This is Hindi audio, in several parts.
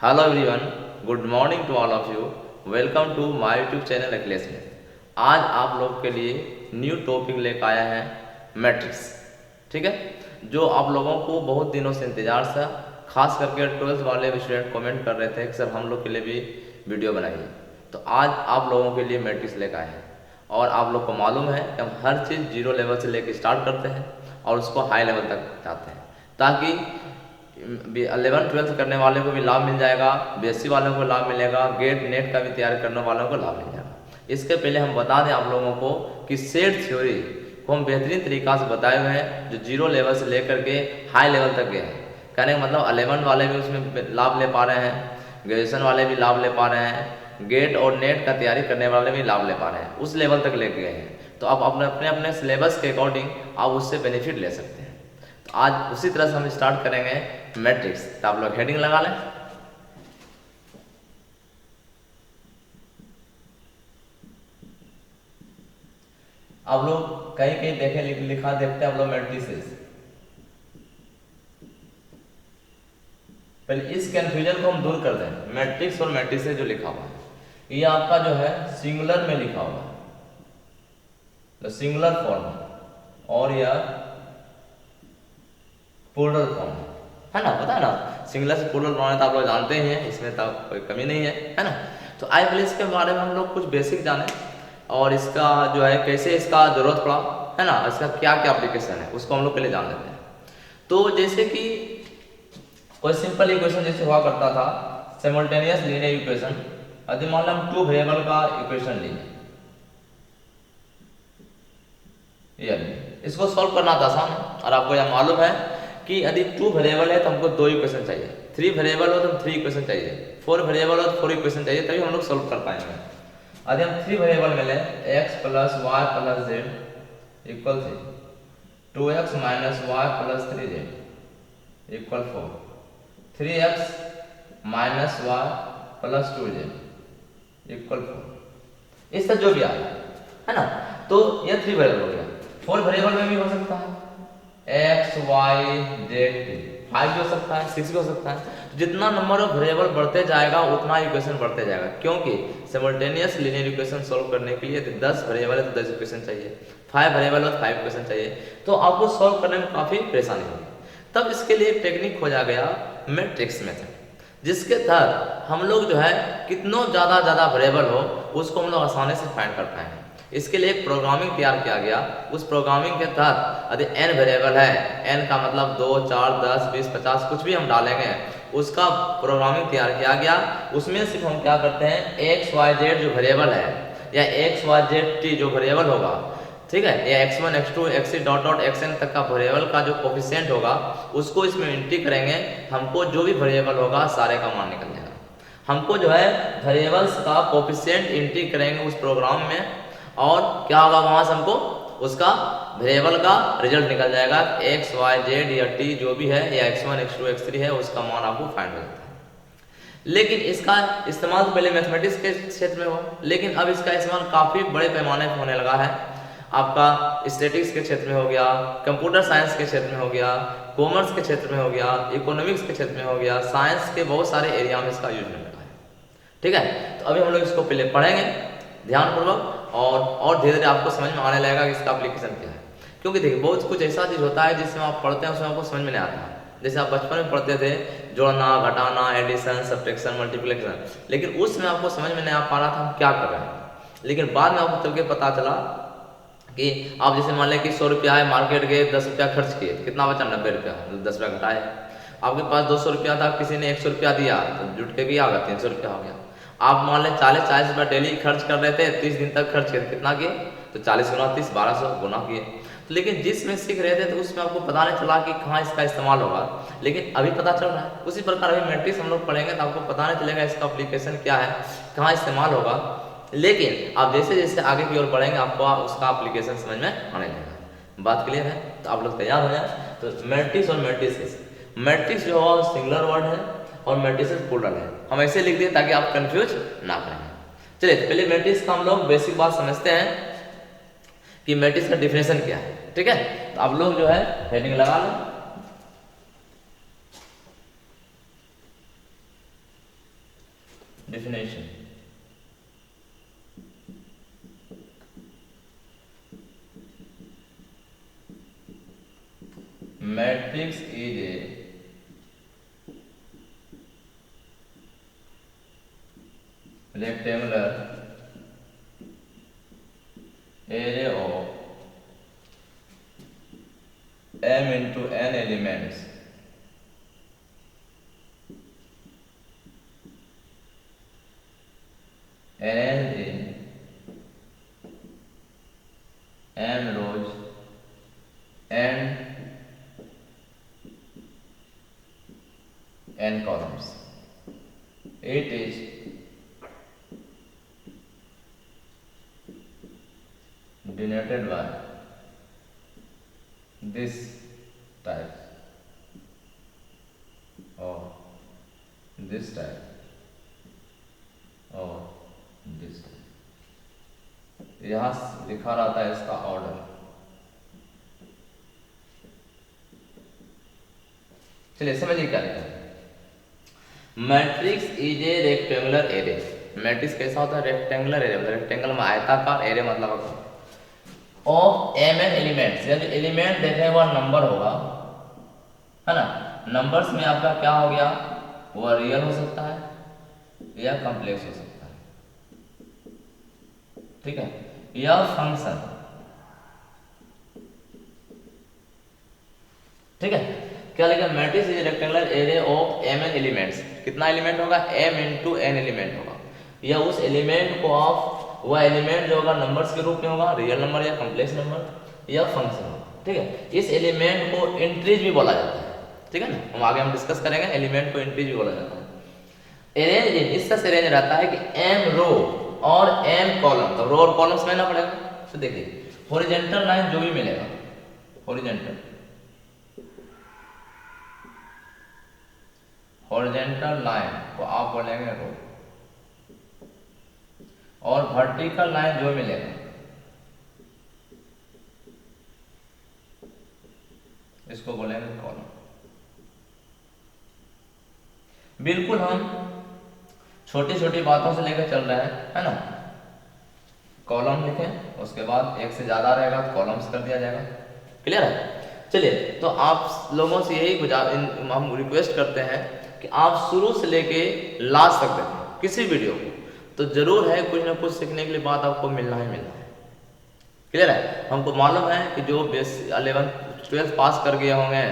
Hello everyone, good morning to all of you. Welcome to my YouTube channel Akhilesh में। आज आप लोग के लिए न्यू टॉपिक लेकर आया है मैट्रिक्स। ठीक है, जो आप लोगों को बहुत दिनों से इंतजार था, खास करके 12th वाले स्टूडेंट कमेंट कर रहे थे कि सर हम लोग के लिए भी वीडियो बनाइए। तो आज आप लोगों के लिए मैट्रिक्स लेकर आए हैं और आप लोग को मालूम है कि हम हर चीज़ जीरो लेवल से लेकर स्टार्ट करते हैं और उसको हाई लेवल तक जाते हैं, ताकि 11th-12th करने वाले को भी लाभ मिल जाएगा, बीएससी वालों को लाभ मिलेगा, गेट नेट का भी तैयारी करने वालों को लाभ मिल जाएगा। इसके पहले हम बता दें आप लोगों को कि सेट थ्योरी को हम बेहतरीन तरीक़ा से बताए हुए हैं, जो जीरो लेवल से लेकर के हाई लेवल तक गए हैं। कहने का मतलब 11 वाले भी उसमें लाभ ले पा रहे हैं, ग्रेजुएशन वाले भी लाभ ले पा रहे हैं, गेट और नेट का तैयारी करने वाले भी लाभ ले पा रहे हैं, उस लेवल तक लेके गए हैं। तो आप अपने अपने सिलेबस के अकॉर्डिंग आप उससे बेनिफिट ले सकते हैं। तो आज उसी तरह से हम स्टार्ट करेंगे मैट्रिक्स। तो आप लोग हेडिंग लगा लें। आप लोग कहीं कहीं देखे लिखा देखते हैं आप लोग मैट्रिसेस। पहले इस कंफ्यूजन को हम दूर कर दें। मैट्रिक्स और मैट्रिसेस जो लिखा हुआ है, ये आपका जो है सिंगुलर में लिखा हुआ है, सिंगुलर फॉर्म, और यह प्लूरल फॉर्म है ना, पता है ना, सिंगुलर से प्लूरल फॉर्म है तो आप लोग जानते ही हैं, इसमें तो कोई कमी नहीं है ना। तो आइए पहले इसके बारे में हम लोग कुछ बेसिक जाने और इसका जो है कैसे इसका जरूरत पड़ा है ना, इसका क्या क्या एप्लीकेशन है उसको हम लोग पहले जान लेते हैं। तो जैसे कि कोई सिंपल इक्वेशन जैसे हुआ करता था, सिमल्टेनियस लीनियर इक्वेशन, यदि मान लो हम 2 वेरिएबल का इक्वेशन लीजिए, इसको सॉल्व करना था आसान है। और आपको यह मालूम है कि यदि 2 वेरिएबल है तो हमको 2 इक्वेशन चाहिए, 3 वेरिएबल हो तो 3 इक्वेशन चाहिए, 4 वेरिएबल हो तो 4 इक्वेशन चाहिए, तभी हम लोग सॉल्व कर पाएंगे। यदि हम 3 वेरिएबल में लें, x plus y plus z equal 2x minus y plus 3z equal 4, 3x minus y plus 2z equal 4, इस तरह जो भी आए है ना। तो यह 3 वेरिएबल हो गया। 4 वेरिएबल में भी हो सकता है x y z, 5 भी हो सकता है, 6 भी हो सकता है। तो जितना नंबर ऑफ वेरिएबल बढ़ते जाएगा उतना इक्वेशन बढ़ते जाएगा, क्योंकि सिमल्टेनियस लीनियर इक्वेशन सॉल्व करने के लिए 10 वेरिएबल है तो 10 इक्वेशन चाहिए, 5 वेरिएबल हो तो 5 इक्वेशन चाहिए, तो आपको सॉल्व करने में काफ़ी परेशानी होगी। तब इसके लिए एक टेक्निक खोजा गया मैट्रिक्स मेथड, जिसके तहत हम लोग जो है कितनों ज़्यादा वेरिएबल हो उसको हम लोग आसानी से फाइंड कर पाएंगे। इसके लिए एक प्रोग्रामिंग तैयार किया गया। उस प्रोग्रामिंग के तहत यदि n वेरिएबल है, n का मतलब 2, 4, 10, 20, 50 कुछ भी हम डालेंगे, उसका प्रोग्रामिंग तैयार किया गया। उसमें सिर्फ हम क्या करते हैं, x y z जो वेरिएबल है या x y z t जो वेरिएबल होगा, ठीक है, या x1 x2 xc dot dot xn तक का वेरिएबल का जो कोफिशिएंट होगा उसको इसमें एंट्री करेंगे। हमको जो भी वेरिएबल होगा सारे का मान निकल जाएगा। हमको जो है वेरिएबल्स का कोफिशिएंट एंट्री करेंगे उस प्रोग्राम में, और क्या होगा वहां से हमको उसका वेरिएबल का रिजल्ट निकल जाएगा। x y z या t जो भी है, या x1 x2 x3 है, उसका मान आपको फाइंड हो जाता है। लेकिन इसका इस्तेमाल तो पहले मैथमेटिक्स के क्षेत्र में हो, लेकिन अब इसका इस्तेमाल काफ़ी बड़े पैमाने पर होने लगा है। आपका स्टैटिक्स के क्षेत्र में हो गया, कंप्यूटर साइंस के क्षेत्र में हो गया, कॉमर्स के क्षेत्र में हो गया, इकोनॉमिक्स के क्षेत्र में हो गया, साइंस के बहुत सारे एरिया में इसका यूज होने लगा है। ठीक है, तो अभी हम लोग इसको पहले पढ़ेंगे ध्यानपूर्वक, और धीरे धीरे आपको समझ में आने लगेगा कि इसका एप्लीकेशन क्या है। क्योंकि देखिए बहुत कुछ ऐसा चीज़ होता है जिसमें आप पढ़ते हैं उसमें आपको समझ में नहीं आता है। जैसे आप बचपन में पढ़ते थे जोड़ना, घटाना, एडिशन, सब्ट्रैक्शन, मल्टीप्लिकेशन, लेकिन उसमें आपको समझ में नहीं आ पा रहा था हम क्या कर रहे हैं। लेकिन बाद में आपको चल के पता चला कि आप जैसे मान लें कि 100 रुपया है, मार्केट गए, 10 रुपया खर्च किए, कितना बचा, 90 रुपया, 10 रुपया घटाए। आपके पास 200 रुपया था, किसी ने 100 रुपया दिया तो जुट के भी आ गया, 300 रुपया हो गया। आप मान लें 40 रुपया डेली खर्च कर रहे थे, 30 दिन तक खर्च किए, कितना किए, तो 40 गुना 30, 1200 गुना किए। तो लेकिन जिसमें सीख रहे थे तो उसमें आपको पता नहीं चला कि कहाँ इसका इस्तेमाल होगा, लेकिन अभी पता चल रहा है। उसी प्रकार अभी मैट्रिक्स हम लोग पढ़ेंगे तो आपको पता नहीं चलेगा इसका एप्लीकेशन क्या है, कहाँ इस्तेमाल होगा, लेकिन आप जैसे जैसे आगे की ओर बढ़ेंगे आपको उसका एप्लीकेशन समझ में आने लगेगा। बात क्लियर है? तो आप लोग तैयार हो जाए। तो मैट्रिक्स और मैट्रिसेस, मैट्रिक्स जो है सिंगुलर वर्ड है और मैट्रिसेस प्लूरल है। हम ऐसे लिख दिए ताकि आप कंफ्यूज ना करें। चलिए तो पहले मैट्रिक्स का हम लोग बेसिक बात समझते हैं कि मैट्रिक्स का डिफिनेशन क्या है। ठीक है, तो आप लोग जो है हेडिंग लगा लो। definition. Matrix is a rectangular array of m into n elements arranged in m rows and n columns. It is denoted by this type or this type और this type. यहाँ लिखा रहता है इसका ऑर्डर. चलिए समझिए क्या लिखा है. Matrix is a rectangular array. Matrix कैसा होता है? रेक्टेंगुलर एरे, मतलब रेक्टेंगल में आयताकार, एरे मतलब ऑफ एम एन एलिमेंट्स. यानी एलिमेंट देखें वह नंबर होगा, है ना. नंबर्स में आपका क्या हो गया? वह रियल हो सकता है या कॉम्प्लेक्स हो सकता है, ठीक है, या फंक्शन, ठीक है. क्या लिखा? Matrix is rectangular array of m n elements. कितना एलिमेंट होगा? m इंटू एन एलिमेंट होगा. या उस एलिमेंट को आप, वह एलिमेंट जो होगा नंबर्स के रूप में होगा, रियल नंबर या कॉम्प्लेक्स नंबर या फंक्शन होगा, ठीक है. इस एलिमेंट को इंट्रीज भी बोला जाता है, ठीक है ना. हम आगे डिस्कस करेंगे. एलिमेंट को इंट्रीज भी बोला जाता है. अरेंज इन, इस तरह से अरेंज रहता है कि m रो और m कॉलम. तो रो और कॉलम समझना पड़ेगा. तो देखिए हॉरिजॉन्टल लाइन जो भी मिलेगा, हॉरिजॉन्टल लाइन को आप बोलेंगे रो, और वर्टिकल लाइन जो मिलेगा इसको बोलेंगे कॉलम. बिल्कुल हम छोटी छोटी बातों से लेकर चल रहे हैं, है ना. कॉलम लिखें, उसके बाद एक से ज्यादा रहेगा तो कॉलम्स कर दिया जाएगा. क्लियर है? चलिए, तो आप लोगों से यही हम रिक्वेस्ट करते हैं कि आप शुरू से लेके लास्ट तक देखें किसी वीडियो को, तो जरूर है कुछ ना कुछ सीखने के लिए बात आपको मिलना ही मिलना है. क्लियर है? हमको मालूम है कि जो 11th 12th पास कर गए होंगे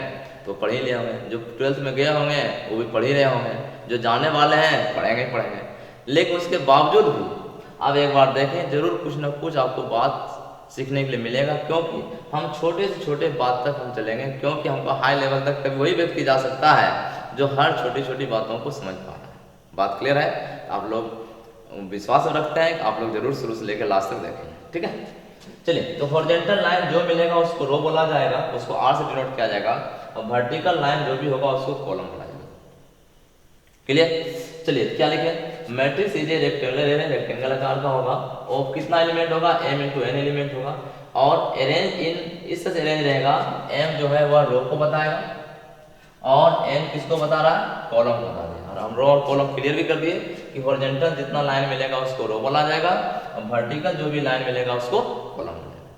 तो पढ़ ही लिए होंगे, जो 12th में गए होंगे वो भी पढ़ ही रहे होंगे, जो जाने वाले हैं पढ़ेंगे ही पढ़ेंगे. लेकिन उसके बावजूद भी आप एक बार देखें, जरूर कुछ ना कुछ आपको बात सीखने के लिए मिलेगा. क्योंकि हम छोटे से छोटे बात तक हम चलेंगे, क्योंकि हमको हाई लेवल तक कभी वही व्यक्ति जा सकता है जो हर छोटी छोटी बातों को समझ पा रहा है. बात क्लियर है? आप लोग विश्वास रखते हैं कि आप लोग जरूर शुरू से लेकर लास्ट तक देखेंगे, ठीक है. चलिए, तो हॉरिजॉन्टल लाइन जो मिलेगा उसको रो बोला जाएगा, उसको आर से डिनोट किया जाएगा, और वर्टिकल लाइन जो भी होगा उसको कॉलम बोला जाएगा. क्लियर? चलिए क्या लिखे? Matrix is a rectangular array, rectangle आकार का होगा, और कितना एलिमेंट होगा? m इंटू n एलिमेंट होगा, और अरेंज इन, इस तरह से अरेंज रहेगा. m जो है वह रो को बताएगा, और n किसको बता रहा है? कॉलम को बता दिया. और हम रो और कॉलम क्लियर भी कर दिए कि हॉरिजॉन्टल जितना लाइन मिलेगा उसको रो बोला जाएगा, और वर्टिकल जो भी लाइन मिलेगा उसको कॉलम बोला जाएगा.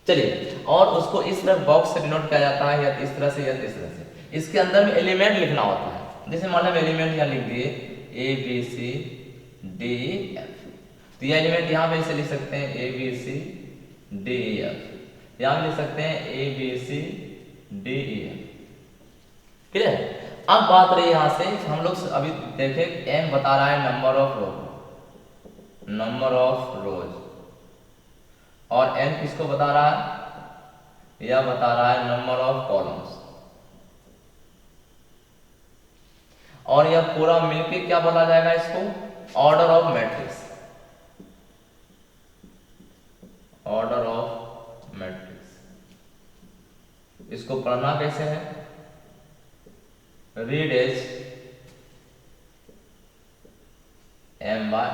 चलिए, और उसको इस तरह बॉक्स से डिनोट किया जाता है, या इस तरह से या इस तरह से. इसके अंदर में एलिमेंट लिखना होता है. जैसे मान लो एलिमेंट यहाँ लिख दिए a b c d f, तो ये एलिमेंट यहाँ पे इसे लिख सकते हैं a b c d e f. यहाँ लिख सकते हैं a b c d e f. Clear? अब बात रही यहाँ से, हम लोग अभी देखें m बता रहा है number of row, number of rows, और n किसको बता रहा है? यह बता रहा है नंबर ऑफ कॉलम्स. और यह पूरा मिलके क्या बोला जाएगा? इसको order of matrix, order of matrix. इसको पढ़ना कैसे है? Read as m by.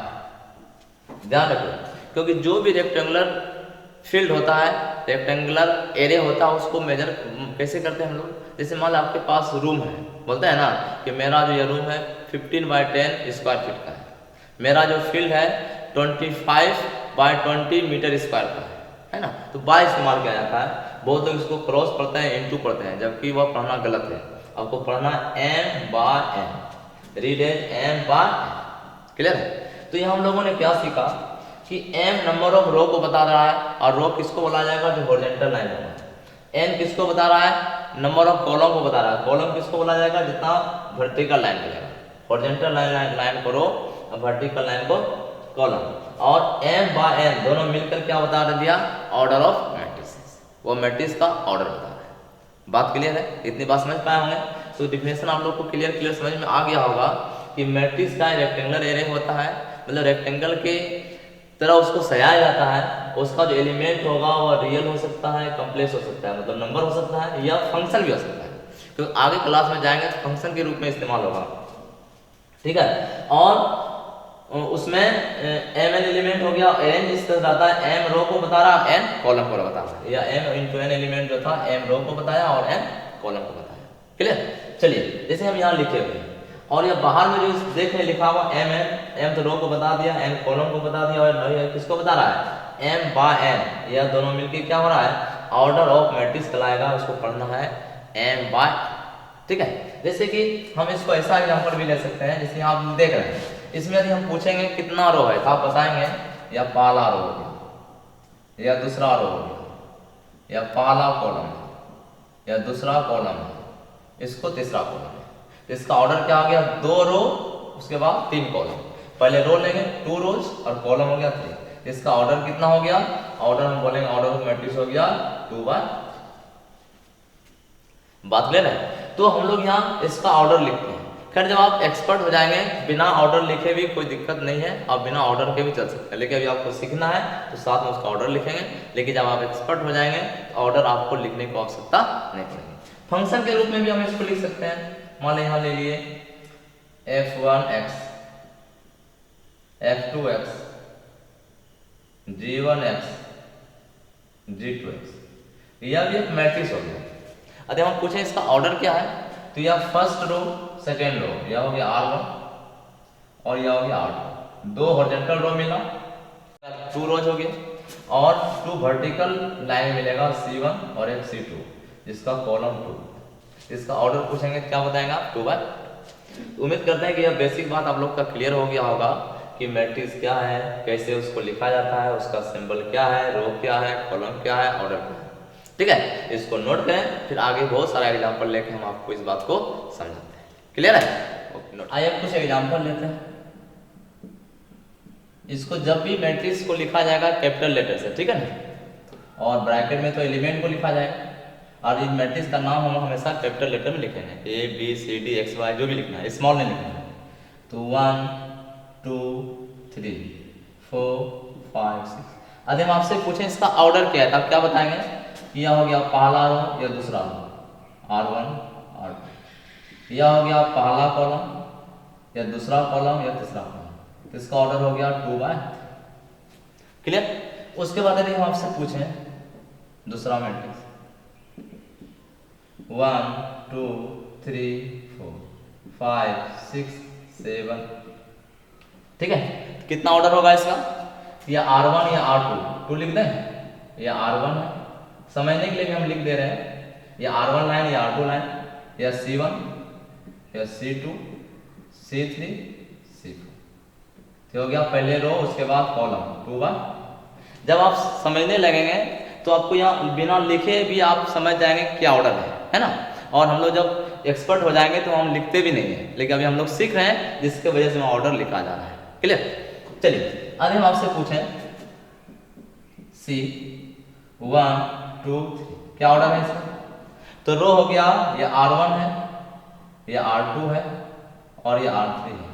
ध्यान रखो, क्योंकि जो भी रेक्टेंगुलर फील्ड होता है, रेक्टेंगुलर एरे होता है, उसको मेजर कैसे करते हैं हम लोग? जैसे मान लो आपके पास रूम है, बोलते हैं ना कि मेरा जो ये रूम है 15 बाय 10 स्क्वायर फीट का है, मेरा जो फील्ड है 25/20 मीटर स्क्वायर का है ना, तो बाय इस्तेमाल किया जाता है। बहुत लोग इसको क्रॉस पढ़ते हैं, इनटू पढ़ते हैं, जबकि वह पढ़ना गलत है। आपको पढ़ना m/n, read as m/n। Clear है? तो यहाँ हम लोगों ने क्या सीखा कि m नंबर ऑफ रो को बता रहा है, और रो किसको बोला जाएगा, जो हॉरिजॉन्टल लाइन होगा। n किसको बता रहा है, नंबर ऑफ कॉलम को बता रहा है। कॉलम किसको बोला जाएगा, जितना वर्टिकल लाइन मिलेगा। हॉरिजॉन्टल लाइन को रो और वर्टिकल लाइन को कॉलम। और m/n दोनों मिलकर क्या बता दिया, ऑर्डर ऑफ मैट्रिसेस। वो मैट्रिक्स का ऑर्डर बता रहा है। बात क्लियर है? इतनी बात समझ पाए होंगे? तो डिफिनेशन आप लोग को क्लियर समझ में आ गया होगा कि मैट्रिक्स का रेक्टेंगुलर एरे होता है, मतलब रेक्टेंगल के तरह उसको सजाया जाता है। उसका जो एलिमेंट होगा वो रियल हो सकता है, कॉम्प्लेक्स हो सकता है, मतलब नंबर हो सकता है, या फंक्शन भी हो सकता है। तो आगे क्लास में जाएंगे तो फंक्शन के रूप में इस्तेमाल होगा, ठीक है। और उसमें m n एलिमेंट हो गया, n जिस तरह आता है, m रो को बता रहा, n कॉलम को बता रहा, या m × n एलिमेंट जो था m रो को बताया और n कॉलम को बताया। क्लियर? चलिए, जैसे हम यहाँ लिखे हुए हैं, और ये बाहर में जो देख रहे लिखा हुआ m तो रो को बता दिया, n कॉलम को बता दिया, और किसको बता रहा है, m/n। यह दोनों मिलकर क्या हो रहा है, ऑर्डर ऑफ मैट्रिक्स कहलाएगा। उसको पढ़ना है m/n, ठीक है। जैसे कि हम इसको ऐसा एग्जांपल भी ले सकते हैं, जैसे आप देख रहे हैं, इसमें यदि हम पूछेंगे कितना रो है, तो आप बताएंगे या पहला रो हो गया, या दूसरा रो हो गया, या पहला कॉलम है, या दूसरा कॉलम है, इसको तीसरा कॉलम है। तो इसका ऑर्डर क्या आ गया, 2 रो उसके बाद 3 कॉलम। पहले रो लेंगे 2 रोज और कॉलम हो गया 3। इसका ऑर्डर कितना हो गया, ऑर्डर हम बोलेंगे ऑर्डर ऑफ मैट्रिक्स हो गया 2/। बात क्लियर है? तो हम लोग यहाँ इसका ऑर्डर लिखते हैं। खैर, जब आप एक्सपर्ट हो जाएंगे, बिना ऑर्डर लिखे भी कोई दिक्कत नहीं है, आप बिना ऑर्डर के भी चल सकते हैं, लेकिन अभी आपको सीखना है तो साथ में उसका ऑर्डर लिखेंगे। लेकिन जब आप एक्सपर्ट हो जाएंगे तो ऑर्डर आपको लिखने की आवश्यकता नहीं पड़ेगी। फंक्शन के रूप में भी हम इसको लिख सकते हैं। मान लीजिए यहाँ ले लिए f1x, f2x, g1x, g2x, यह भी एक मैट्रिक्स हो गया। यदि हम पूछें इसका ऑर्डर क्या है, तो यह फर्स्ट रो सेकेंड रो, यह हो गया R1 और यह हो गया R2। 2 हॉरिजॉन्टल रो मिला, 2 रोज हो गए, और 2 वर्टिकल लाइन मिलेगा, C1 और एक C2, जिसका कॉलम 2। इसका ऑर्डर पूछेंगे क्या बताएंगे आप, 2/। उम्मीद करते हैं कि यह बेसिक बात आप लोग का क्लियर हो गया होगा कि मैट्रिक्स क्या है, कैसे उसको लिखा जाता है, उसका सिंबल क्या है, रो क्या है, कॉलम क्या है, ऑर्डर क्या है, ठीक है। इसको नोट करें, फिर आगे बहुत सारा एग्जांपल लेके हम आपको इस बात को समझाते हैं। क्लियर है? Okay, note. आइए कुछ एग्जांपल लेते हैं। इसको जब भी मैट्रिक्स को लिखा जाएगा कैपिटल लेटर से, ठीक है ना, और ब्रैकेट में तो एलिमेंट को लिखा जाएगा, और इस मैट्रिक्स का नाम हम हमेशा कैपिटल लेटर में लिखेंगे, ABCD XY जो भी लिखना है, स्मॉल में लिखना है। तो 1 2 3 4 5 6। यदि हम आपसे पूछें इसका ऑर्डर क्या है, तो आप क्या बताएंगे, यह हो गया पहला रो या दूसरा रो, R1 R2। यह हो गया पहला कॉलम या दूसरा कॉलम या तीसरा कॉलम, तो इसका ऑर्डर हो गया 2/। क्लियर? उसके बाद यदि हम आपसे पूछें दूसरा मैट्रिक्स 1 2 3 4 5 6 7, ठीक है, कितना ऑर्डर होगा इसका, या R1 या R2, 2 लिख दें, या R1 है, समझने के लिए भी हम लिख दे रहे हैं, या R1 लाइन या R2 लाइन, या C1 या C2 C3 C4। तो हो गया पहले रो, उसके बाद कॉलम 2/। जब आप समझने लगेंगे तो आपको यहाँ बिना लिखे भी आप समझ जाएंगे क्या ऑर्डर है ना। और हम लोग जब एक्सपर्ट हो जाएंगे तो हम लिखते भी नहीं है, लेकिन अभी हम लोग सीख रहे हैं, जिसके वजह से ऑर्डर लिखा जा रहा है। क्लियर? चलिए, आगे हम आपसे पूछें C 1 2 3, क्या ऑर्डर है इसका, तो रो हो गया, ये R1 है, ये R2 है, और ये R3 है,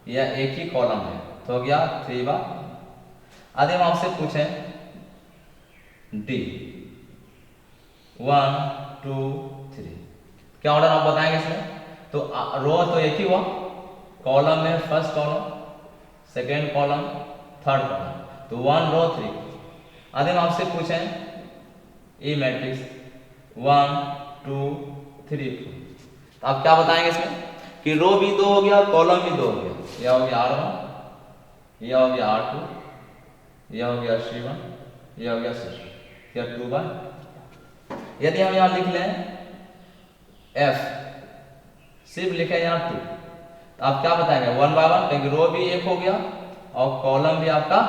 यह एक ही कॉलम है, तो हो गया 3/। आगे हम आपसे पूछें D 1 2 3, क्या ऑर्डर आप बताएंगे इसमें, तो रो तो एक ही हुआ, कॉलम में first column, second column, third column, तो 1 रो 3। आगे हम आपसे पूछें ए मैट्रिक्स 1 2 3 4, तो आप क्या बताएंगे इसमें कि रो भी 2 हो गया, कॉलम भी 2 हो गया, यह हो गया R1 यह हो गया R2, यह हो गया C1, यह हो गया C2, यह 2/। यदि हम यहाँ लिख लें F, सिर्फ लिखे यहाँ 2, तो आप क्या बताएंगे 1/1, क्योंकि रो भी एक हो गया और कॉलम भी आपका।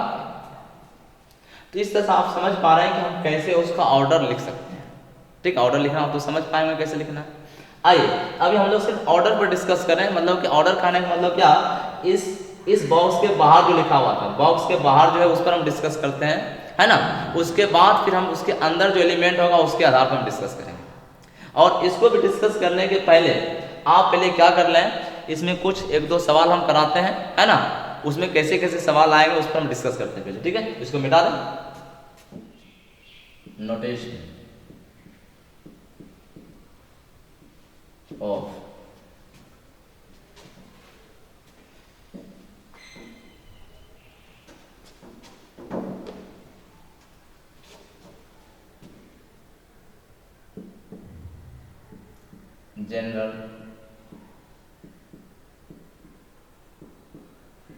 तो इस तरह से आप समझ पा रहे हैं कि हम कैसे उसका ऑर्डर लिख सकते हैं। ठीक, ऑर्डर लिखना आप तो समझ पाएंगे कैसे लिखना है। आइए अभी हम लोग सिर्फ ऑर्डर पर डिस्कस कर रहे हैं, मतलब कि ऑर्डर करने का मतलब क्या, इस बॉक्स के बाहर जो लिखा हुआ था, बॉक्स के बाहर जो है उस पर हम डिस्कस करते हैं, है ना। उसके बाद फिर हम उसके अंदर जो एलिमेंट होगा उसके आधार पर हम डिस्कस करेंगे। और इसको भी डिस्कस करने के पहले आप पहले क्या कर लें, इसमें कुछ 1-2 सवाल हम कराते हैं, है ना। उसमें कैसे कैसे सवाल आएंगे उस पर हम डिस्कस करते हैं पहले, ठीक है। इसको मिटा दें, notation of general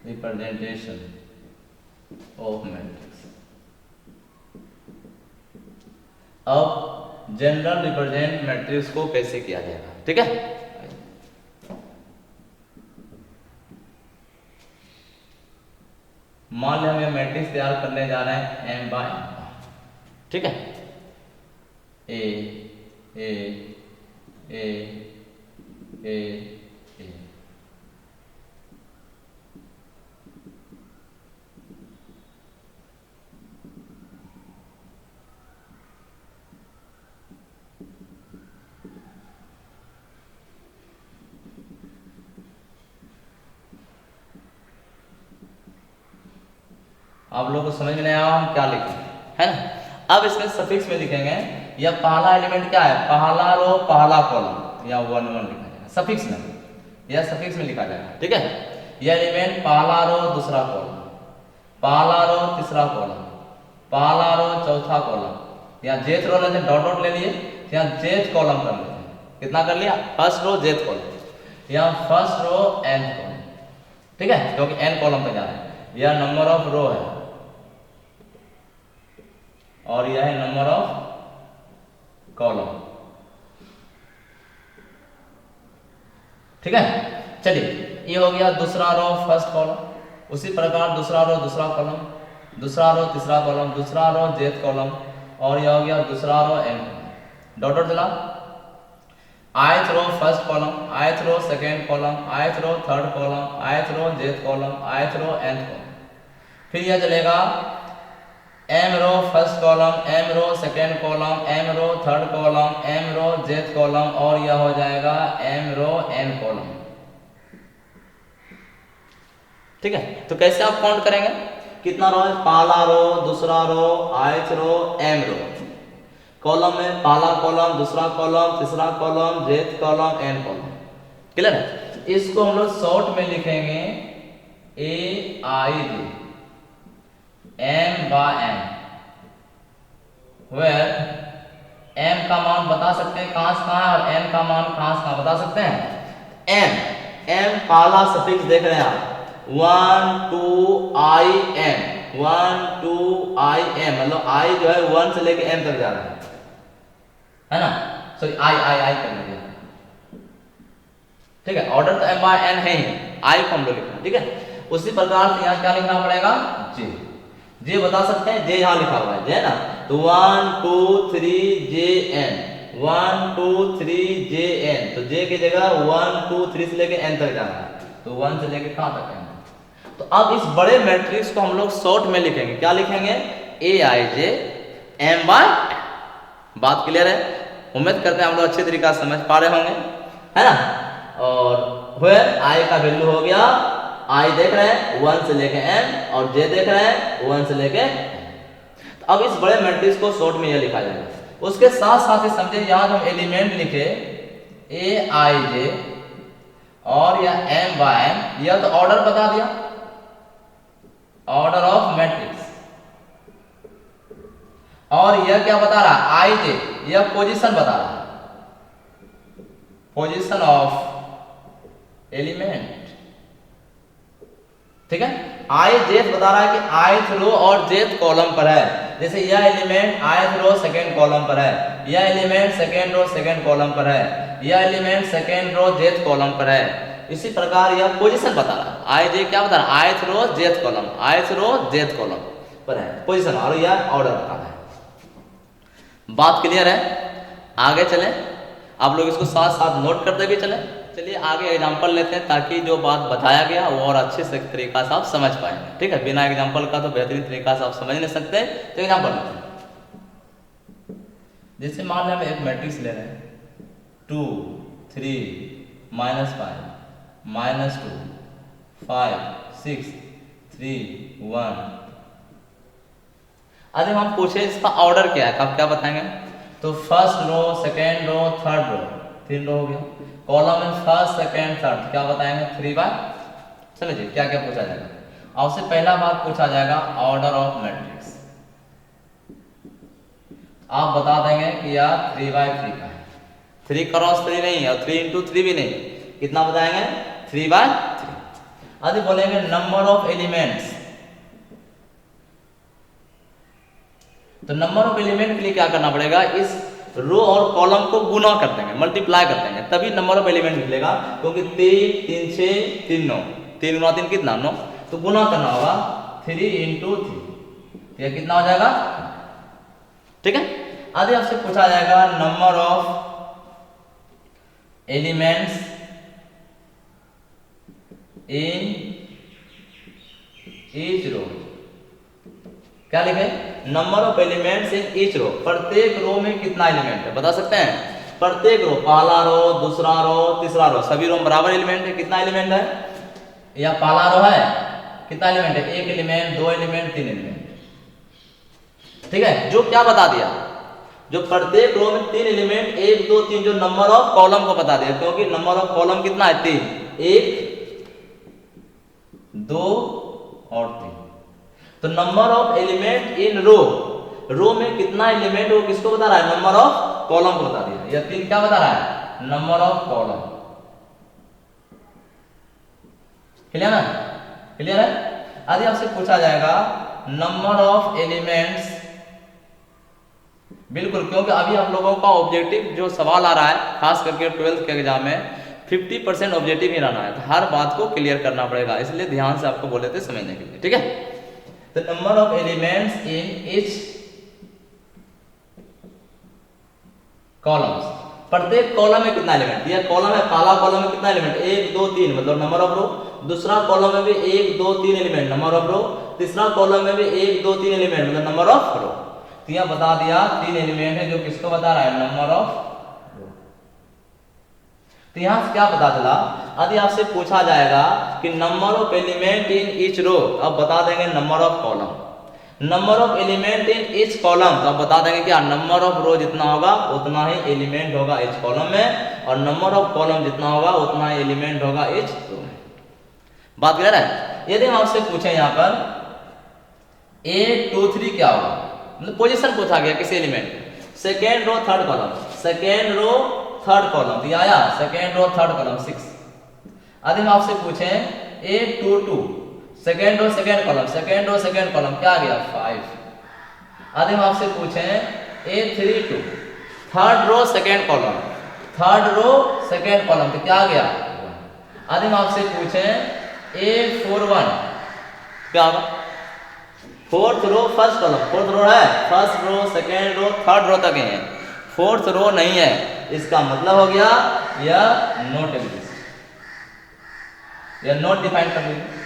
representation of matrix. अब जनरल रिप्रेजेंट मैट्रिक्स को कैसे किया जाएगा, ठीक है। मान लिया हम मैट्रिक्स तैयार करने जा रहे हैं M/N, ठीक है। ए ए ए ए ए, आप लोगों को समझ में नहीं आया हम क्या लिखें, है ना। अब इसमें सफिक्स में लिखेंगे, या पहला एलिमेंट क्या है, पहला रो पहला कॉलम, या 1 1 लिखा जाएगा सफिक्स में, या सफिक्स में लिखा जाएगा, ठीक है। यह एलिमेंट पहला रो दूसरा कॉलम, पहला रो तीसरा कॉलम, पहला रो चौथा कॉलम, या जेथ रो लेते हैं, डॉट डॉट ले लिए, या जेथ कॉलम कर लेते हैं। कितना कर लिया, फर्स्ट रो जेथ कॉलम, या फर्स्ट रो nth कॉलम, ठीक है, क्योंकि n कॉलम पे जा रहे हैं। यह नंबर ऑफ रो है और यह है नंबर ऑफ कॉलम, ठीक है। चलिए ये हो गया दूसरा रो फर्स्ट कॉलम, उसी प्रकार दूसरा रो दूसरा कॉलम, दूसरा रो तीसरा कॉलम, दूसरा रो जेथ कॉलम, और यह हो गया दूसरा row n column. Dot dot चला, ith row first column, ith row second column, ith row third column, ith row jth column, ith row nth column. फिर यह चलेगा m row first column, m row second column, m row third column, m row jth column, और यह हो जाएगा m रो n कॉलम, ठीक है। तो कैसे आप काउंट करेंगे, कितना रो है, पहला रो दूसरा रो ith रो m रो, कॉलम में पहला कॉलम दूसरा कॉलम तीसरा कॉलम जेथ कॉलम n कॉलम, क्लियर है। इसको हम लोग शॉर्ट में लिखेंगे aij M/N, where m का मान बता सकते हैं कहां से कहां है और n का मान कहां से कहां बता सकते हैं। m पहला सफिक्स देख रहे हैं आप, 1 2 i m, 1 2 i m, मतलब i जो है 1 से लेके m तक जा रहा है ना, सॉरी i कर लीजिए, ठीक है। ऑर्डर तो M/N है ही, i को हम लोग लिखना, ठीक है। उसी प्रकार से यहाँ क्या लिखना पड़ेगा, जे बता सकते हैं, जे यहाँ लिखा हुआ है, जे ना, तो 1 2 3 jn, 1 2 3 jn, तो जे की जगह 1 2 3 से लेके n तक जाना है, तो 1 से लेके कहां तक n। तो अब इस बड़े मैट्रिक्स को हम लोग शॉर्ट में लिखेंगे, क्या लिखेंगे, aij M/N। बात क्लियर है, उम्मीद करते हैं हम लोग अच्छे तरीका से समझ पा रहे होंगे, है ना। और where i का वैल्यू हो गया, i देख रहे हैं 1 से लेके m, और j देख रहे हैं 1 से लेके n। तो अब इस बड़े मैट्रिक्स को शॉर्ट में यह लिखा जाएगा। उसके साथ साथ ही समझे, यहां हम एलिमेंट लिखे aij और या M/N, यह तो ऑर्डर बता दिया, ऑर्डर ऑफ मैट्रिक्स, और यह क्या बता रहा है, ij, यह पोजीशन बता रहा है, पोजीशन ऑफ एलिमेंट, ठीक है। आई जेथ बता रहा है कि ith रो और जेथ कॉलम पर है। जैसे यह element ith row second column पर है, यह element second row second column पर है, यह एलिमेंट सेकंड रो जेथ कॉलम पर है। इसी प्रकार यह पोजीशन बता रहा है, आई जे क्या बता रहा है, ith row jth column, ith row jth column पर है पोजीशन, और यह ऑर्डर बता रहा है। बात क्लियर है? आगे चले, आप लोग इसको साथ साथ नोट करते भी चले। चलिए आगे एग्जांपल लेते हैं ताकि जो बात बताया गया वो और अच्छे से तरीका से आप समझ पाएंगे। ठीक है, बिना एग्जांपल का तो बेहतरीन तरीका से आप समझ नहीं सकते, तो एग्जांपल लेते हैं। जैसे मान लें हम एक मैट्रिक्स ले रहे हैं 2 3 -5 -2 5 6 3 1। अरे हम पूछे इसका ऑर्डर क्या है, आप क्या बताएंगे? तो first row, second row, third row, 3 row हो गया। कॉलम में फर्स्ट सेकेंड थर्ड, क्या बताएंगे? 3 बाय। चलिए जी, क्या क्या पूछा जाएगा? आपसे पहला बात पूछा जाएगा ऑर्डर ऑफ मैट्रिक्स। आप बता देंगे कि यार 3 बाय 3 का है, 3 क्रॉस 3 नहीं है और 3 into 3 भी नहीं, कितना बताएंगे? 3 बाय 3। आदि बोलेंगे नंबर ऑफ एलिमेंट्स। तो नंबर ऑफ एलिमेंट के लिए क्या करना पड़ेगा? इस रो और कॉलम को गुना कर देंगे, मल्टीप्लाई कर देंगे, तभी नंबर ऑफ एलिमेंट निकलेगा। क्योंकि 3 3 6 3 9, 3 गुना 3 कितना? 9। तो गुना करना होगा 3 into 3, यह कितना हो जाएगा? ठीक है। आगे आपसे पूछा जाएगा number of elements in each row. क्या लिखे? Number of elements in each row. प्रत्येक रो में कितना एलिमेंट है बता सकते हैं? प्रत्येक रो, पहला रो, दूसरा रो, तीसरा रो, सभी रो में बराबर एलिमेंट है। कितना एलिमेंट है? या पहला रो है, कितना एलिमेंट है? 1 एलिमेंट, 2 एलिमेंट, 3 एलिमेंट। ठीक है, जो क्या बता दिया, जो प्रत्येक रो में 3 एलिमेंट, 1 2 3, जो नंबर ऑफ कॉलम को बता दिया। क्योंकि नंबर ऑफ कॉलम कितना है? 3, 1 2 और 3। तो नंबर ऑफ एलिमेंट इन रो, रो में कितना एलिमेंट वो किसको बता रहा है? नंबर ऑफ कॉलम को बता दिया। यह 3 क्या बता रहा है? Number of column. क्लियर है? क्लियर है? आगे आपसे पूछा जाएगा नंबर ऑफ एलिमेंट्स। बिल्कुल, क्योंकि अभी आप लोगों का ऑब्जेक्टिव जो सवाल आ रहा है, खास करके 12th के एग्जाम में 50% ऑब्जेक्टिव ही रहना है, तो हर बात को क्लियर करना पड़ेगा, इसलिए ध्यान से आपको बोले थे समझने के लिए। ठीक है, तो number of elements in each columns. प्रत्येक कॉलम में कितना एलिमेंट? यह कॉलम है, पहला कॉलम में कितना एलिमेंट? 1 2 3, मतलब नंबर ऑफ रो। दूसरा कॉलम में भी 1 2 3 एलिमेंट, नंबर ऑफ रो। तीसरा कॉलम में भी 1 2 3 एलिमेंट, मतलब नंबर ऑफ रो। तो यह बता दिया 3 एलिमेंट है, जो किसको बता रहा है? नंबर ऑफ रो। तो यहां से क्या पता चला? यदि आपसे पूछा जाएगा कि number of element in each row, अब बता देंगे number of column. Number of element in each column, तो अब बता देंगे क्या? नंबर ऑफ रो जितना होगा उतना ही एलिमेंट होगा ईच कॉलम में, और नंबर ऑफ कॉलम जितना होगा उतना ही एलिमेंट होगा ईच रो में। बात क्लियर है? यदि हम आपसे पूछे यहाँ पर 8 2 3 क्या होगा? मतलब पोजीशन पूछा गया किसी element, second row third column, second row third column दिया आया, सेकेंड रो थर्ड कॉलम 6। यदि हम आपसे पूछे 8 2 2, second row second column, second row second column, क्या आ गया? 5। यदि हम आपसे पूछे 8 3 2, third row second column, third row second column, तो क्या आ गया? 1। यदि हम आपसे पूछे 8 4 1, क्या होगा? Fourth row first column, fourth row है, first row second row third row तक है, फोर्थ रो नहीं है, इसका मतलब हो गया यह नॉट एग्जिस्ट, यह नॉट डिफाइन कर लीजिए।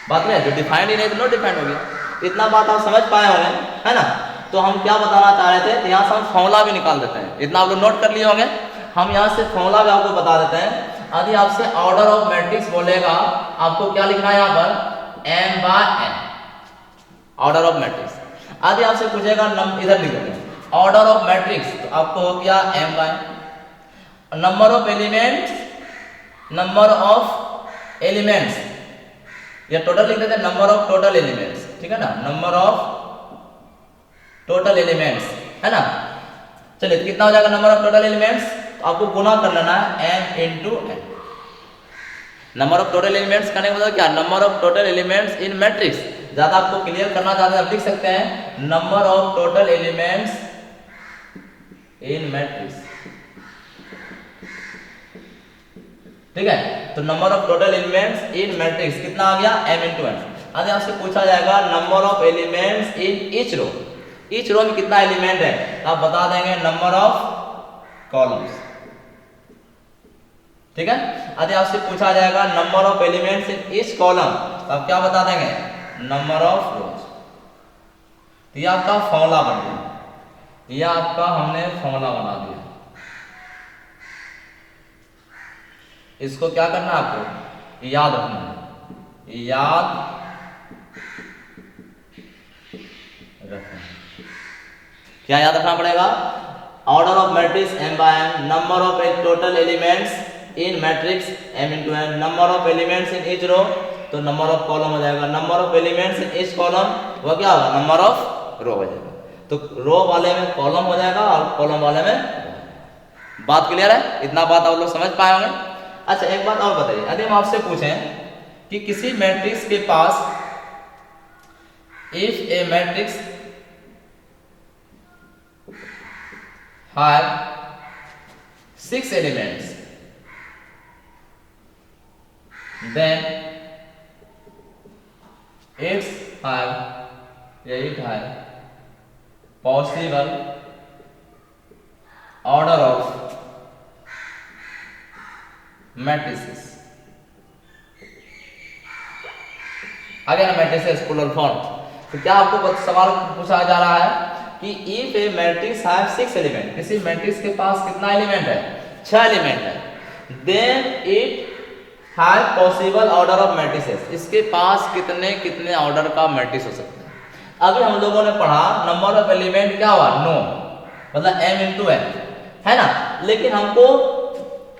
बात में जो डिफाइंड ही नहीं तो नॉट डिफाइंड हो गया। इतना बात आप समझ पाए होंगे, है ना? तो हम क्या बताना चाह रहे थे, यहाँ से हम फॉर्मूला भी निकाल देते हैं। इतना आप लोग नोट कर लिए होंगे, हम यहाँ से फॉर्मूला भी आपको बता देते हैं। यदि आपसे ऑर्डर ऑफ मैट्रिक्स बोलेगा, आपको क्या लिखना है यहाँ पर? m by n, order of matrix. यदि आपसे पूछेगा इधर लिख देते हैं ऑर्डर ऑफ मैट्रिक्स, तो आपको हो गया m by number of elements, number of elements, या टोटल लिख देते हैं नंबर ऑफ टोटल एलिमेंट्स, ठीक है ना? नंबर ऑफ टोटल एलिमेंट्स, है ना? चलिए, तो कितना हो जाएगा नंबर ऑफ टोटल एलिमेंट्स? आपको गुना कर लेना है m into n। Number of total elements करने का मतलब क्या, number of total elements in matrix. ज्यादा आपको क्लियर करना चाहते हैं आप लिख सकते हैं number of total elements in matrix. ठीक है, तो number of total elements in matrix कितना आ गया, m इंटू n। आज आपसे पूछा जाएगा number of elements in each row, each row में कितना एलिमेंट है, तो आप बता देंगे नंबर ऑफ कॉलम्स। ठीक है, यदि आपसे पूछा जाएगा number of elements in each column, तो आप क्या बता देंगे, नंबर ऑफ रोज। तो ये आपका फॉर्मूला बन गया, ये आपका हमने फॉर्मूला बना दिया। इसको क्या करना है आपको, याद रखना है, याद रखना। क्या याद रखना पड़ेगा, order of matrix m by n, number of total elements in matrix m into n, number of elements in each row, तो नंबर ऑफ कॉलम हो जाएगा, number of elements in each column वो क्या होगा, नंबर ऑफ रो हो जाएगा। तो रो वाले में कॉलम हो जाएगा और कॉलम वाले में। बात क्लियर है, इतना बात आप लोग समझ पाए होंगे। अच्छा एक बात और बताइए, यदि हम आपसे पूछें कि किसी मैट्रिक्स के पास if a matrix have 6 elements, then it have possible order of matrices। अगर मैट्रिसेस प्लूरल फॉर्म, तो क्या आपको सवाल पूछा जा रहा है कि if a matrix have 6 element, किसी मैट्रिक्स के पास कितना एलिमेंट है, 6 एलिमेंट है, then it have possible order of matrices, इसके पास कितने कितने ऑर्डर का मैट्रिक्स हो सकता है। अभी हम लोगों ने पढ़ा नंबर ऑफ एलिमेंट क्या हुआ, 9, मतलब m into n है ना, लेकिन हमको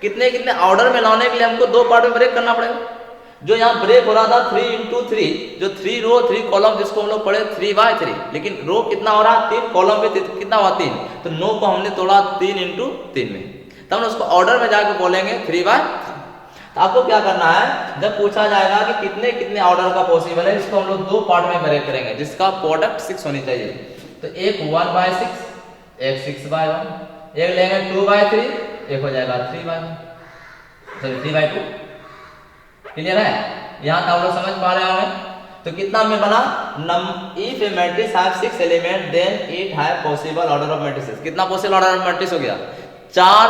कितने कितने ऑर्डर में लाने के लिए हमको 2 पार्ट में ब्रेक करना पड़ेगा। जो यहाँ ब्रेक हो रहा था 3 into 3, जो 3 रो 3 कॉलम जिसको हम लोग पढ़े 3 by 3, लेकिन रो कितना हो रहा है, 3 कॉलम पे कितना हुआ 3, तो 9 को हमने तोड़ा 3 into 3 में, तब हम उसको ऑर्डर में जाकर बोलेंगे 3 by 3। तो आपको क्या करना है, जब पूछा जाएगा कि कितने कितने ऑर्डर का पॉसिबल है, इसको हम लोग 2 पार्ट में ब्रेक करेंगे जिसका प्रोडक्ट 6 होनी चाहिए। तो एक 1 by 6, एक 6 by 1, एक लेंगे 2 by 3, एक हो जाएगा 3 by 1, सॉरी 3 by 2। क्लियर है, यहाँ तक आप लोग समझ पा रहे होंगे। तो कितना में बना, if a matrix have 6 element then it have possible order of matrices. कितना पॉसिबल ऑर्डर ऑफ मैट्रिक्स हो गया, 4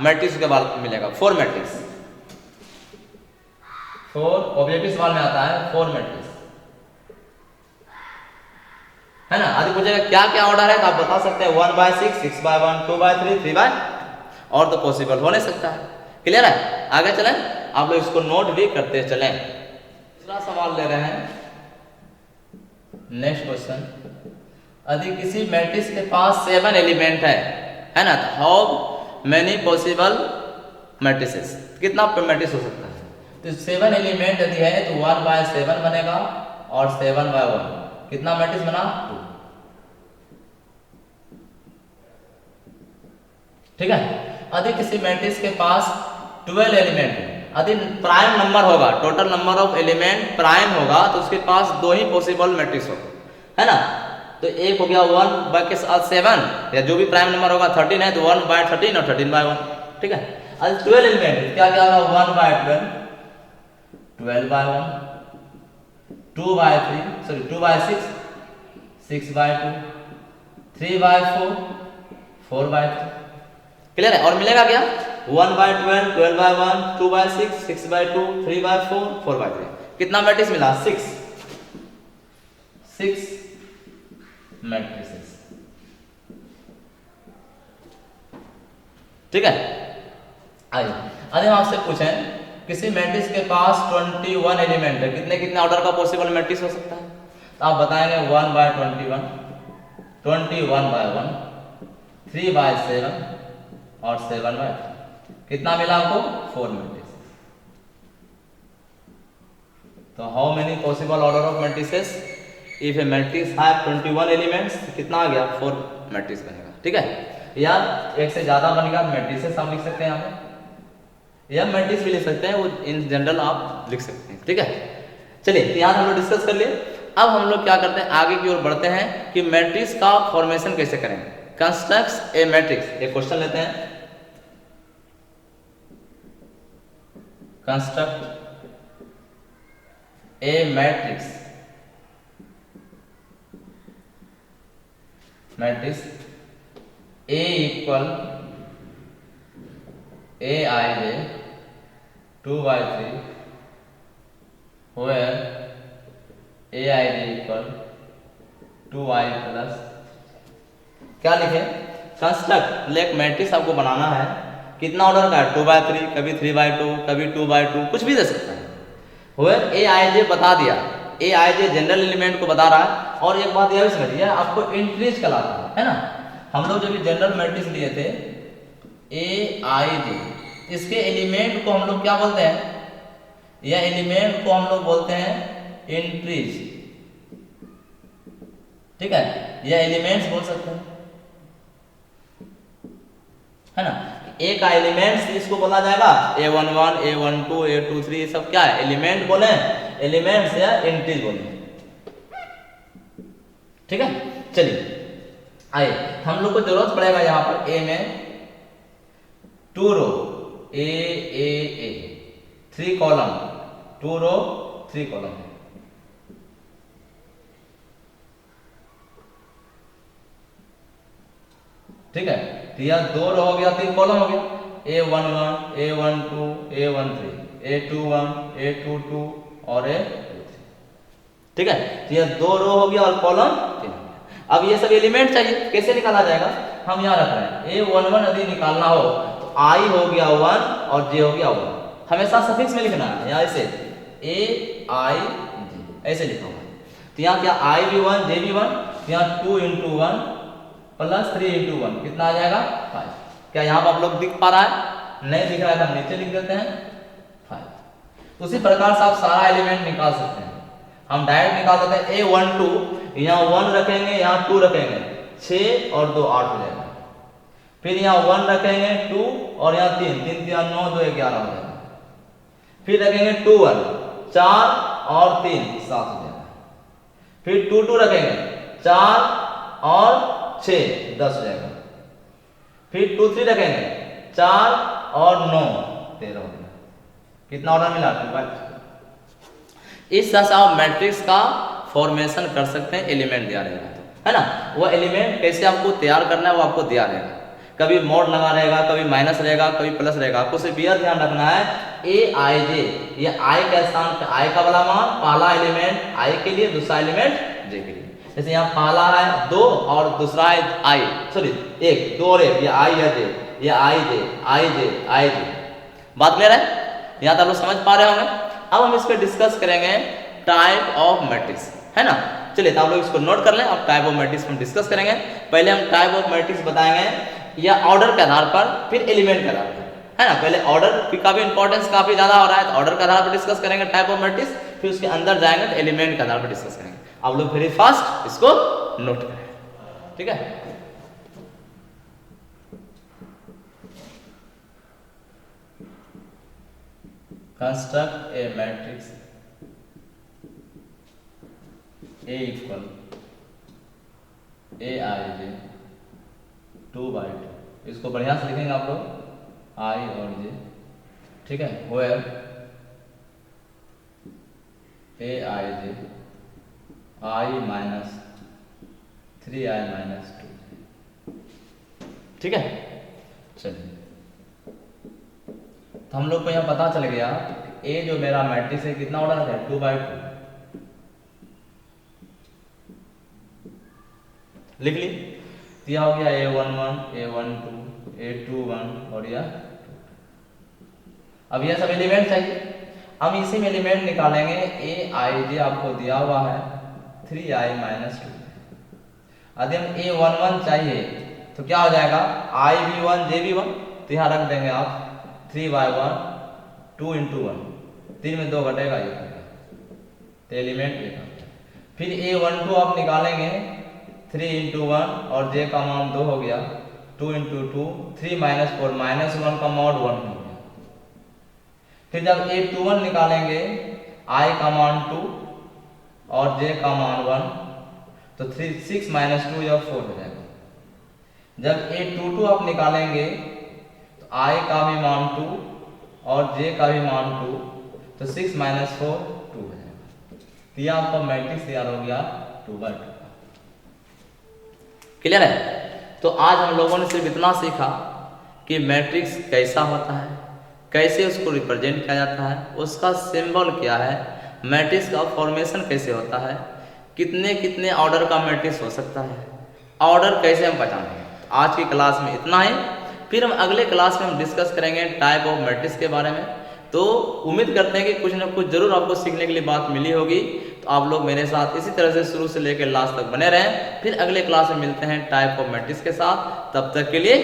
मैट्रिक्स के बाद मिलेगा, 4 मैट्रिक्स, 4 ऑब्जेक्टिव सवाल में आता है 4 मैट्रिक्स, है ना। आदि पूछेगा क्या क्या ऑर्डर है, तो आप बता सकते हैं 1 by 6, 6 by 1, 2 by 3, 3 by, और तो पॉसिबल हो नहीं सकता है। क्लियर है, आगे चलें, आप लोग इसको नोट भी करते चलें। दूसरा सवाल ले रहे हैं, नेक्स्ट क्वेश्चन, यदि किसी मैट्रिक्स के पास 7 एलिमेंट है ना, तो हाउ मेनी पॉसिबल मैट्रिसेस, कितना मैट्रिक्स हो सकता है। तो 7 एलिमेंट यदि है तो 1 by 7 बनेगा और 7 by 1, कितना मैट्रिक्स बना, 2। ठीक है, यदि किसी मैट्रिक्स के पास 12 एलिमेंट है, यदि प्राइम नंबर होगा, total number of element prime होगा, तो उसके पास 2 ही पॉसिबल मैट्रिक्स होगा, है ना। तो एक हो गया 1 by के साथ 7, या जो भी प्राइम नंबर होगा 13 है तो 1 by 13 और 13 by 1। ठीक है, अब 12 एलिमेंट क्या क्या होगा, 1 by 12, 12 by 1, 2 by 3, sorry 2 by 6, 6 by 2, 3 by 4, 4 by 3। Clear है, और मिलेगा क्या, 1 by 12, 12 by 1, 2 by 6, 6 by 2, 3 by 4, 4 by 3। कितना मैट्रिक्स मिला, 6 मैट्रिसेस। ठीक है, आइए हम आपसे पूछें किसी मैट्रिक्स के पास 21 एलिमेंट है, कितने कितने ऑर्डर का पॉसिबल मैट्रिक्स हो सकता है, तो आप बताएंगे 1 by 21, 21 by 1, 3 by 7 और 7 by 3। कितना मिला आपको, 4 मैट्रिसेस। तो how many possible order of matrices if a matrix have 21 elements, कितना आ गया, 4 मैट्रिक्स बनेगा। ठीक है, या एक से ज्यादा बनेगा मैट्रिसेस हम लिख सकते हैं यहाँ पे, या मैट्रिक्स भी लिख सकते हैं, वो इन जनरल आप लिख सकते हैं। ठीक है, चलिए यहाँ हम लोग डिस्कस कर लिए। अब हम लोग क्या करते हैं, आगे की ओर बढ़ते हैं कि मैट्रिक्स का फॉर्मेशन कैसे करें। कंस्ट्रक्ट ए मैट्रिक्स, एक क्वेश्चन लेते हैं। Construct A matrix, matrix A equal Aij 2/3 where Aij equal 2i plus, क्या लिखे, कंस्ट्रक्ट एक मैट्रिक्स आपको बनाना है। कितना ऑर्डर का है, 2/3, कभी 3/2, कभी 2/2, कुछ भी दे सकता है। where Aij बता दिया, Aij जनरल एलिमेंट को बता रहा है। और एक बात यह भी समझिए, आपको इंट्रीज कहलाता है ना। हम लोग जब जनरल मैट्रिक्स लिए थे Aij, इसके एलिमेंट को हम लोग क्या बोलते हैं, यह एलिमेंट को हम लोग बोलते हैं इंट्रीज। ठीक है, यह एलिमेंट्स बोल सकते हैं, है ना। ए का एलिमेंट्स इसको बोला जाएगा A11, A12, A23, सब क्या है, एलिमेंट बोले, एलिमेंट्स या इंट्रीज बोले। ठीक है, चलिए आइए, हम लोग को जरूरत पड़ेगा यहाँ पर ए में 2 रो ए 3 कॉलम, 2 रो 3 कॉलम। ठीक है, तो यह 2 रो हो गया, 3 कॉलम हो गया, A11, A12, A13, A21, A22 और A23। ठीक है, तो यह 2 रो हो गया और कॉलम 3। अब ये सब एलिमेंट चाहिए, कैसे निकाला जाएगा, हम यहाँ रख रहे हैं A11 यदि निकालना हो तो I हो गया 1 और J हो गया 1, हमेशा सफिक्स में लिखना है, यहाँ ऐसे AIJ ऐसे लिखा हुआ है। तो यहाँ क्या I भी 1, J भी 1, यहाँ 2 × 1 प्लस 3 × 1 कितना आ जाएगा 5। क्या यहाँ पर आप लोग दिख पा रहा है, नहीं दिख रहा है तो हम नीचे लिख देते हैं 5। उसी प्रकार से आप सारा एलिमेंट निकाल सकते हैं। हम डायरेक्ट निकाल सकते हैं A12, यहाँ 1 रखेंगे, यहाँ 2 रखेंगे, 6 और 2 8 हो जाएगा। फिर यहाँ 1 रखेंगे 2 और यहाँ 3, 3 3 9 2 11 हो जाएगा। फिर रखेंगे 2 1 4 और 3 7 हो जाएगा। फिर 2 2 रखेंगे 4 और 6 10 हो जाएगा। फिर 2 3 रखेंगे 4 और 9 13 हो जाएगा। कितना ऑर्डर मिला, 2/3। इस तरह से आप मैट्रिक्स का फॉर्मेशन कर सकते हैं, एलिमेंट दिया रहेगा तो, है ना। वो एलिमेंट कैसे आपको तैयार करना है वो आपको दिया रहेगा, कभी मोड लगा रहेगा, कभी माइनस रहेगा, कभी प्लस रहेगा। आपको सिर्फ यह ध्यान रखना है Aij, ये I का स्थान पे I का वाला मान, पहला एलिमेंट I के लिए, दूसरा एलिमेंट J के लिए। जैसे यहाँ पहला है 2 और दूसरा है I, सॉरी 1, 2 और 1, ये I या J, ये IJ। बात क्लियर है, यहाँ तक आप लोग समझ पा रहे होंगे। अब हम इस पर डिस्कस करेंगे टाइप ऑफ मैट्रिक्स, है ना। चलिए तो आप लोग इसको नोट कर लें, अब टाइप ऑफ मैट्रिक्स हम डिस्कस करेंगे। पहले हम टाइप ऑफ मैट्रिक्स बताएंगे या ऑर्डर के आधार पर, फिर एलिमेंट के आधार पर, है ना। पहले ऑर्डर का भी इंपॉर्टेंस काफी ज्यादा हो रहा है, तो ऑर्डर के आधार पर डिस्कस करेंगे टाइप ऑफ मैट्रिक्स, फिर उसके अंदर जाएंगे तो एलिमेंट के आधार पर डिस्कस करेंगे। आप लोग वेरी फास्ट इसको नोट करें, ठीक है। Construct A matrix A equal Aij 2/2, इसको बढ़िया से लिखेंगे आप लोग I और J, ठीक है। where Aij I minus 3i minus 2, ठीक है। चलिए तो हम लोग को यहाँ पता चल गया A जो मेरा मैट्रिक्स है कितना ऑर्डर है, 2/2। लिख ली, दिया हो गया A11, A12, A21 और यह। अब यह सब एलिमेंट चाहिए, हम इसी में एलिमेंट निकालेंगे। Aij आपको दिया हुआ है 3i माइनस 2। यदि हम A11 चाहिए तो क्या हो जाएगा, I भी 1 J भी 1, तो यहाँ रख देंगे आप 3/1 2 × 1, 3 में 2 घटेगा, ये तो एलिमेंट देखा। फिर A12 आप निकालेंगे 3 × 1 और J का मान 2 हो गया, 2 × 2 3 - 4 -1 का मॉड 1 हो गया, फिर जब A21 निकालेंगे I का मान 2 और J का मान 1, तो 6 माइनस 2 या 4 हो जाएगा। जब A22 आप निकालेंगे तो I का भी मान 2 और J का भी मान 2, तो 6 माइनस 4 2 हो जाएगा। तो यह आपका मैट्रिक्स तैयार हो गया 2/2। क्लियर है? तो आज हम लोगों ने सिर्फ इतना सीखा कि मैट्रिक्स कैसा होता है, कैसे उसको रिप्रेजेंट किया जाता है, उसका सिंबल क्या है, मैट्रिक्स का फॉर्मेशन कैसे होता है, कितने कितने ऑर्डर का मैट्रिक्स हो सकता है, ऑर्डर कैसे हम पहचानेंगे। तो आज की क्लास में इतना ही। फिर हम अगले क्लास में हम डिस्कस करेंगे टाइप ऑफ मैट्रिक्स के बारे में। तो उम्मीद करते हैं कि कुछ ना कुछ जरूर आपको सीखने के लिए बात मिली होगी। तो आप लोग मेरे साथ इसी तरह से शुरू से लेकर लास्ट तक बने रहें। फिर अगले क्लास में मिलते हैं टाइप ऑफ मैट्रिक्स के साथ। तब तक के लिए